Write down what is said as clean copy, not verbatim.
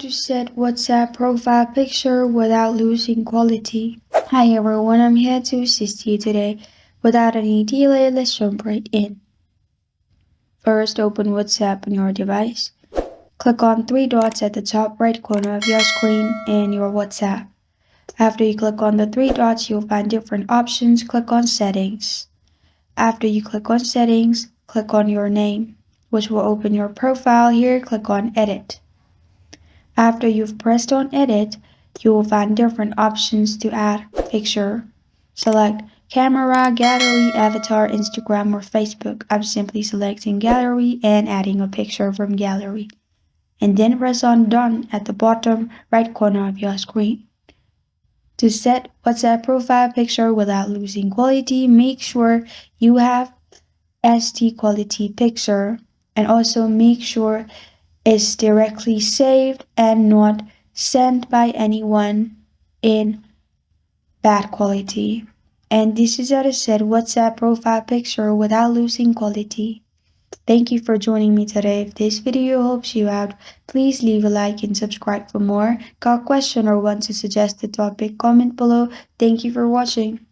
to set WhatsApp profile picture without losing quality. Hi everyone, I'm here to assist you today. Without any delay, let's jump right in. First, open WhatsApp on your device. Click on three dots at the top right corner of your screen in your WhatsApp. After you click on the three dots, you'll find different options. Click on Settings. After you click on Settings, click on your name, which will open your profile. Here, click on Edit. After you've pressed on Edit, you will find different options to add picture. Select Camera, Gallery, Avatar, Instagram, or Facebook. I'm simply selecting Gallery and adding a picture from Gallery. And then press on Done at the bottom right corner of your screen. To set WhatsApp profile picture without losing quality, make sure you have SD quality picture, and also make sure it's directly saved and not sent by anyone in bad quality. And this is how to set WhatsApp profile picture without losing quality. Thank you for joining me today. If this video helps you out, please leave a like and subscribe for more. Got a question or want to suggest a topic? Comment below. Thank you for watching.